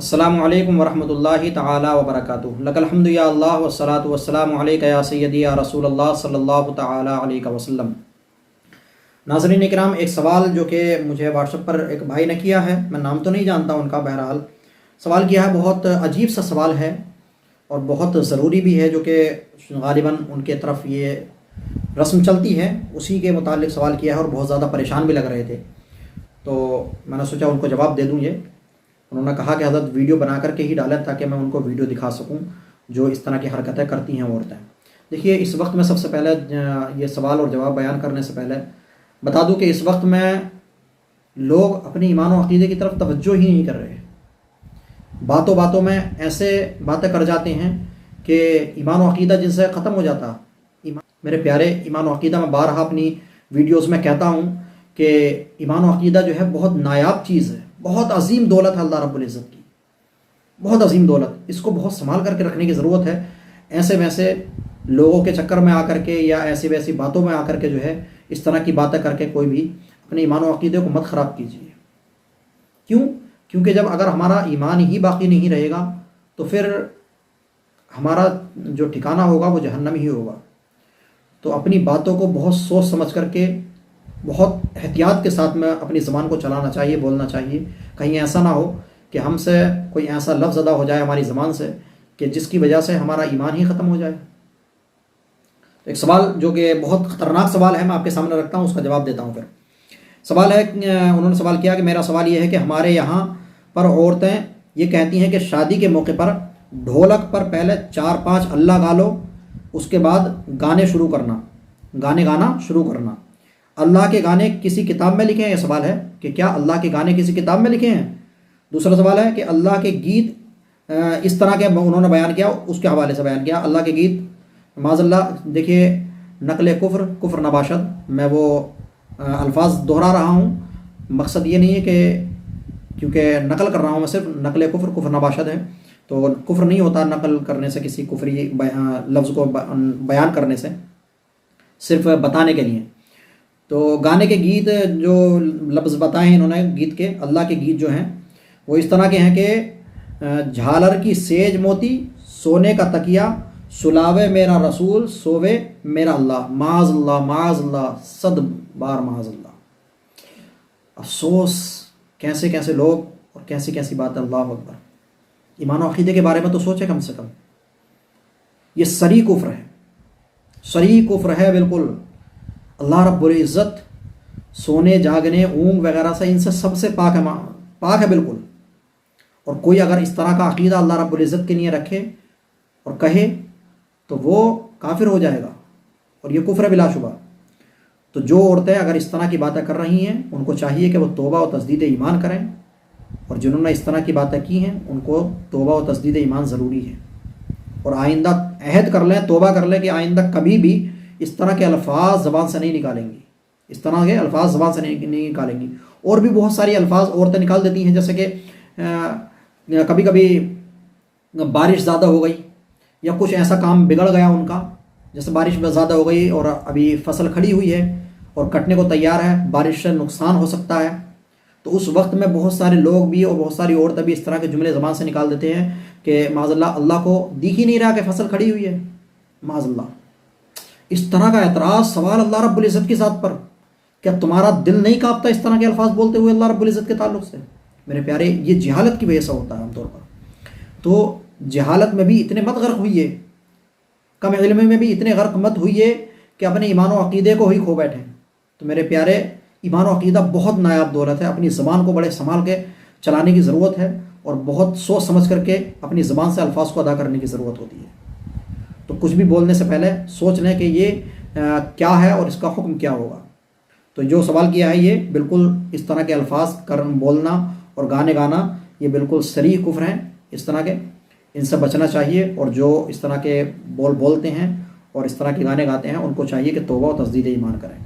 السلام علیکم ورحمۃ اللہ تعالی وبرکاتہ لک الحمد یا اللہ والصلاۃ والسلام علیک یا سیدی یا رسول اللہ صلی اللہ تعالی علیہ وسلم۔ ناظرین اکرام، ایک سوال جو کہ مجھے واٹس ایپ پر ایک بھائی نے کیا ہے، میں نام تو نہیں جانتا ان کا، بہرحال سوال کیا ہے، بہت عجیب سا سوال ہے اور بہت ضروری بھی ہے، جو کہ غالباً ان کے طرف یہ رسم چلتی ہے، اسی کے متعلق سوال کیا ہے اور بہت زیادہ پریشان بھی لگ رہے تھے، تو میں نے سوچا ان کو جواب دے دوں۔ یہ انہوں نے کہا کہ حضرت ویڈیو بنا کر کے ہی ڈالیں تاکہ میں ان کو ویڈیو دکھا سکوں جو اس طرح کی حرکتیں کرتی ہیں عورتیں۔ دیکھیے، اس وقت میں سب سے پہلے یہ سوال اور جواب بیان کرنے سے پہلے بتا دوں کہ اس وقت میں لوگ اپنی ایمان و عقیدے کی طرف توجہ ہی نہیں کر رہے، باتوں باتوں میں ایسے باتیں کر جاتے ہیں کہ ایمان و عقیدہ جن سے ختم ہو جاتا۔ میرے پیارے، ایمان و عقیدہ میں بارہا اپنی ویڈیوز میں کہتا ہوں کہ ایمان و عقیدہ جو ہے بہت نایاب چیز ہے، بہت عظیم دولت ہے اللہ رب العزت کی، بہت عظیم دولت، اس کو بہت سنبھال کر کے رکھنے کی ضرورت ہے۔ ایسے ویسے لوگوں کے چکر میں آ کر کے یا ایسی ویسی باتوں میں آ کر کے جو ہے اس طرح کی باتیں کر کے کوئی بھی اپنے ایمان و عقیدے کو مت خراب کیجیے۔ کیوں؟ کیونکہ جب اگر ہمارا ایمان ہی باقی نہیں رہے گا تو پھر ہمارا جو ٹھکانہ ہوگا وہ جہنم ہی ہوگا۔ تو اپنی باتوں کو بہت سوچ سمجھ کر کے، بہت احتیاط کے ساتھ میں اپنی زبان کو چلانا چاہیے، بولنا چاہیے، کہیں ایسا نہ ہو کہ ہم سے کوئی ایسا لفظ ادا ہو جائے ہماری زبان سے کہ جس کی وجہ سے ہمارا ایمان ہی ختم ہو جائے۔ ایک سوال جو کہ بہت خطرناک سوال ہے، میں آپ کے سامنے رکھتا ہوں، اس کا جواب دیتا ہوں۔ پھر سوال ہے، انہوں نے سوال کیا کہ میرا سوال یہ ہے کہ ہمارے یہاں پر عورتیں یہ کہتی ہیں کہ شادی کے موقع پر ڈھولک پر پہلے 4-5 اللہ گا لو، اس کے بعد گانے گانا شروع کرنا۔ اللہ کے گانے کسی کتاب میں لکھے ہیں؟ یہ سوال ہے کہ کیا اللہ کے گانے کسی کتاب میں لکھے ہیں؟ دوسرا سوال ہے کہ اللہ کے گیت اس طرح کے انہوں نے بیان کیا، اس کے حوالے سے بیان کیا اللہ کے گیت معاذ اللہ۔ دیکھیے، نقل کفر نباشد، میں وہ الفاظ دہرا رہا ہوں، مقصد یہ نہیں ہے کہ کیونکہ نقل کر رہا ہوں میں، صرف نقل کفر نباشد ہے، تو کفر نہیں ہوتا نقل کرنے سے، کسی کفری لفظ کو بیان کرنے سے، صرف بتانے کے لیے۔ تو گانے کے گیت جو لفظ بتائے ہیں انہوں نے گیت کے، اللہ کے گیت جو ہیں وہ اس طرح کے ہیں کہ جھالر کی سیج موتی، سونے کا تکیہ، سلاوے میرا رسول، سووے میرا اللہ، معاذ اللہ معاذ اللہ، صد بار معاذ اللہ۔ افسوس، کیسے کیسے لوگ اور کیسی کیسی بات ہے، اللہ اکبر۔ ایمان و عقیدے کے بارے میں تو سوچے کم سے کم، یہ صریح کفر ہے بالکل۔ اللہ رب العزت سونے جاگنے، اونگ وغیرہ سے، ان سے سب سے پاک ہے بالکل۔ اور کوئی اگر اس طرح کا عقیدہ اللہ رب العزت کے لیے رکھے اور کہے تو وہ کافر ہو جائے گا، اور یہ کفر ہے بلا شبہ۔ تو جو عورتیں اگر اس طرح کی باتیں کر رہی ہیں ان کو چاہیے کہ وہ توبہ و تجدید ایمان کریں، اور جنہوں نے اس طرح کی باتیں کی ہیں ان کو توبہ و تجدید ایمان ضروری ہے، اور آئندہ عہد کر لیں، توبہ کر لیں کہ آئندہ کبھی بھی اس طرح کے الفاظ زبان سے نہیں نکالیں گی، اس طرح کے الفاظ زبان سے نہیں نکالیں گی۔ اور بھی بہت ساری الفاظ عورتیں نکال دیتی ہیں، جیسے کہ کبھی کبھی بارش زیادہ ہو گئی یا کچھ ایسا کام بگڑ گیا ان کا، جیسے بارش زیادہ ہو گئی اور ابھی فصل کھڑی ہوئی ہے اور کٹنے کو تیار ہے، بارش سے نقصان ہو سکتا ہے، تو اس وقت میں بہت سارے لوگ بھی اور بہت ساری عورتیں بھی اس طرح کے جملے زبان سے نکال دیتے ہیں کہ معاذ اللہ کو دیکھ ہی نہیں رہا کہ فصل کھڑی ہوئی ہے، معاذ اللہ۔ اس طرح کا اعتراض، سوال اللہ رب العزت کی ذات پر، کیا تمہارا دل نہیں کانپتا اس طرح کے الفاظ بولتے ہوئے اللہ رب العزت کے تعلق سے؟ میرے پیارے، یہ جہالت کی وجہ سے ہوتا ہے عام طور پر۔ تو جہالت میں بھی اتنے مت غرق ہوئیے، کم علم میں بھی اتنے غرق مت ہوئیے کہ اپنے ایمان و عقیدے کو ہی کھو بیٹھیں۔ تو میرے پیارے، ایمان و عقیدہ بہت نایاب دولت ہے، اپنی زبان کو بڑے سنبھال کے چلانے کی ضرورت ہے، اور بہت سوچ سمجھ کر کے اپنی زبان سے الفاظ کو ادا کرنے کی ضرورت ہوتی ہے۔ تو کچھ بھی بولنے سے پہلے سوچ لیں کہ یہ کیا ہے اور اس کا حکم کیا ہوگا۔ تو جو سوال کیا ہے، یہ بالکل اس طرح کے الفاظ بولنا اور گانے گانا یہ بالکل صریح کفر ہیں، اس طرح کے، ان سے بچنا چاہیے۔ اور جو اس طرح کے بولتے ہیں اور اس طرح کے گانے گاتے ہیں ان کو چاہیے کہ توبہ و تجدید ایمان کریں۔